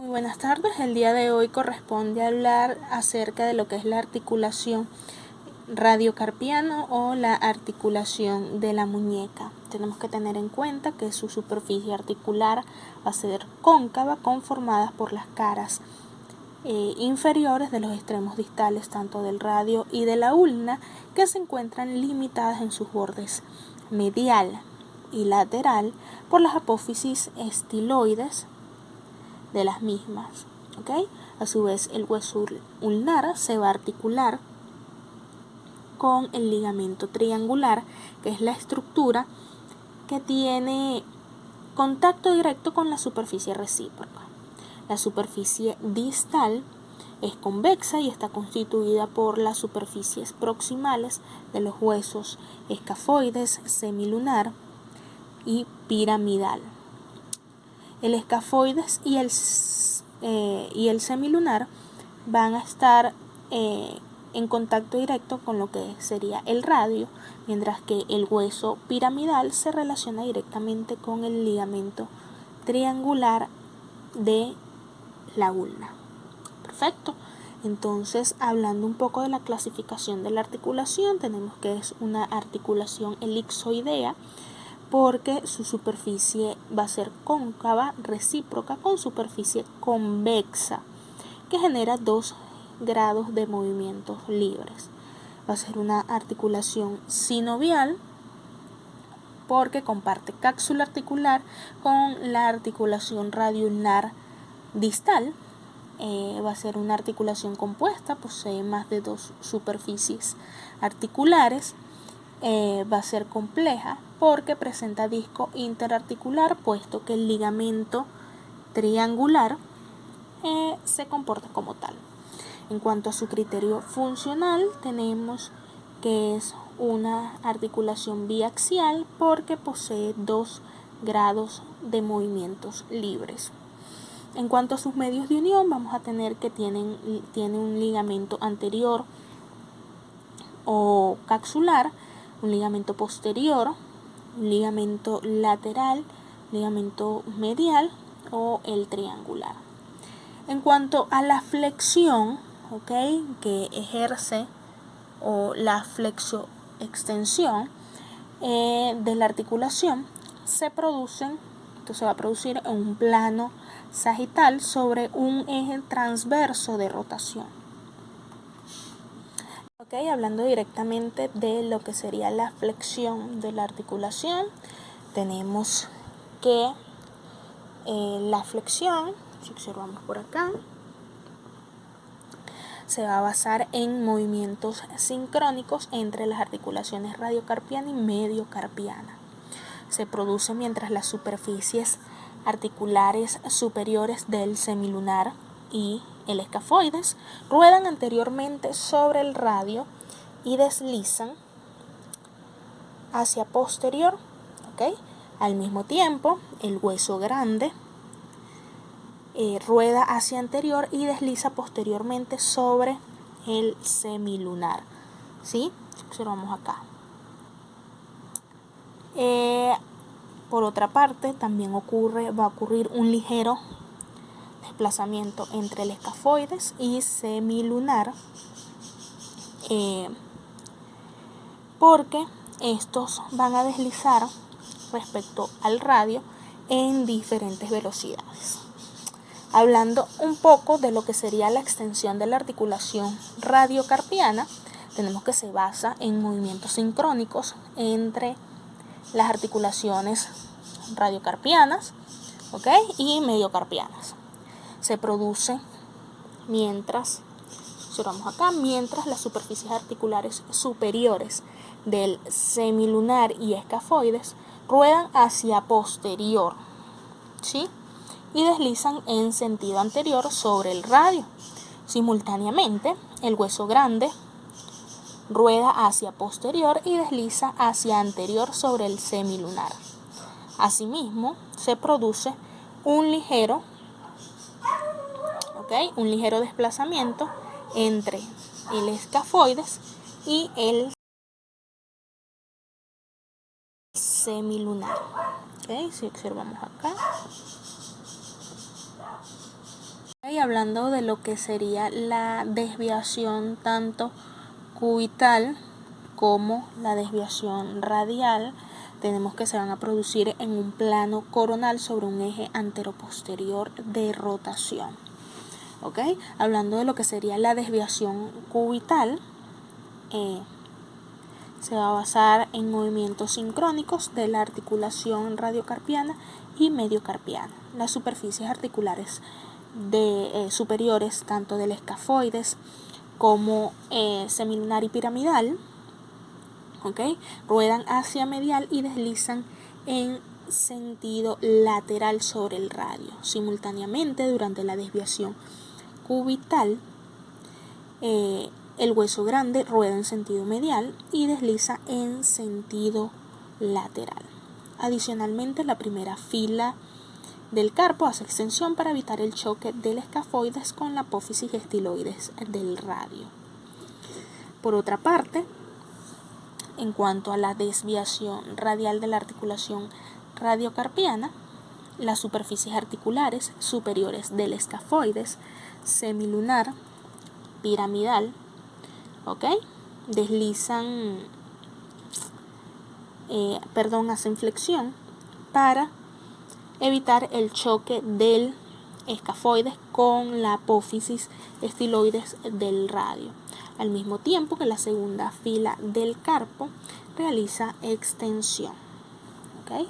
Muy buenas tardes, el día de hoy corresponde hablar acerca de lo que es la articulación radiocarpiana o la articulación de la muñeca. Tenemos que tener en cuenta que su superficie articular va a ser cóncava, conformada por las caras inferiores de los extremos distales tanto del radio y de la ulna, que se encuentran limitadas en sus bordes medial y lateral por las apófisis estiloides de las mismas. ¿Okay? A su vez, el hueso ulnar se va a articular con el ligamento triangular, que es la estructura que tiene contacto directo con la superficie recíproca. La superficie distal es convexa y está constituida por las superficies proximales de los huesos escafoides, semilunar y piramidal. El escafoides y el semilunar van a estar en contacto directo con lo que sería el radio, mientras que el hueso piramidal se relaciona directamente con el ligamento triangular de la ulna. Perfecto. Entonces, hablando un poco de la clasificación de la articulación, tenemos que es una articulación elipsoidea, porque su superficie va a ser cóncava, recíproca, con superficie convexa, que genera 2 grados de movimientos libres. Va a ser una articulación sinovial, porque comparte cápsula articular con la articulación radioulnar distal. Va a ser una articulación compuesta, posee más de 2 superficies articulares. Va a ser compleja porque presenta disco interarticular, puesto que el ligamento triangular se comporta como tal. En cuanto a su criterio funcional, tenemos que es una articulación biaxial porque posee 2 grados de movimientos libres. En cuanto a sus medios de unión, vamos a tener que tiene un ligamento anterior o capsular, un ligamento posterior, un ligamento lateral, ligamento medial o el triangular. En cuanto a la flexión, que ejerce o la flexoextensión de la articulación, esto se va a producir en un plano sagital sobre un eje transverso de rotación. Hablando directamente de lo que sería la flexión de la articulación, tenemos que la flexión, si observamos por acá, se va a basar en movimientos sincrónicos entre las articulaciones radiocarpiana y mediocarpiana. Se produce mientras las superficies articulares superiores del semilunar y el escafoides ruedan anteriormente sobre el radio y deslizan hacia posterior. Al mismo tiempo, el hueso grande rueda hacia anterior y desliza posteriormente sobre el semilunar. ¿Sí? Observamos acá. Por otra parte, también va a ocurrir un ligero desplazamiento entre el escafoides y semilunar, porque estos van a deslizar respecto al radio en diferentes velocidades. Hablando un poco de lo que sería la extensión de la articulación radiocarpiana, tenemos que se basa en movimientos sincrónicos entre las articulaciones radiocarpianas, y mediocarpianas. Se produce mientras las superficies articulares superiores del semilunar y escafoides ruedan hacia posterior, ¿sí? Y deslizan en sentido anterior sobre el radio. Simultáneamente, el hueso grande rueda hacia posterior y desliza hacia anterior sobre el semilunar. Asimismo, se produce un ligero desplazamiento entre el escafoides y el semilunar. Si observamos acá, Y hablando de lo que sería la desviación tanto cubital como la desviación radial, tenemos que se van a producir en un plano coronal sobre un eje anteroposterior de rotación. ¿Ok? Hablando de lo que sería la desviación cubital, se va a basar en movimientos sincrónicos de la articulación radiocarpiana y mediocarpiana. Las superficies articulares superiores, tanto del escafoides como semilunar y piramidal, ¿okay?, ruedan hacia medial y deslizan en sentido lateral sobre el radio. Simultáneamente, durante la desviación cubital, el hueso grande rueda en sentido medial y desliza en sentido lateral. Adicionalmente, la primera fila del carpo hace extensión para evitar el choque del escafoides con la apófisis y estiloides del radio. Por otra parte, en cuanto a la desviación radial de la articulación radiocarpiana, las superficies articulares superiores del escafoides, semilunar, piramidal, ¿ok?, hacen flexión para evitar el choque del escafoides con la apófisis estiloides del radio, al mismo tiempo que la segunda fila del carpo realiza extensión. ¿Okay?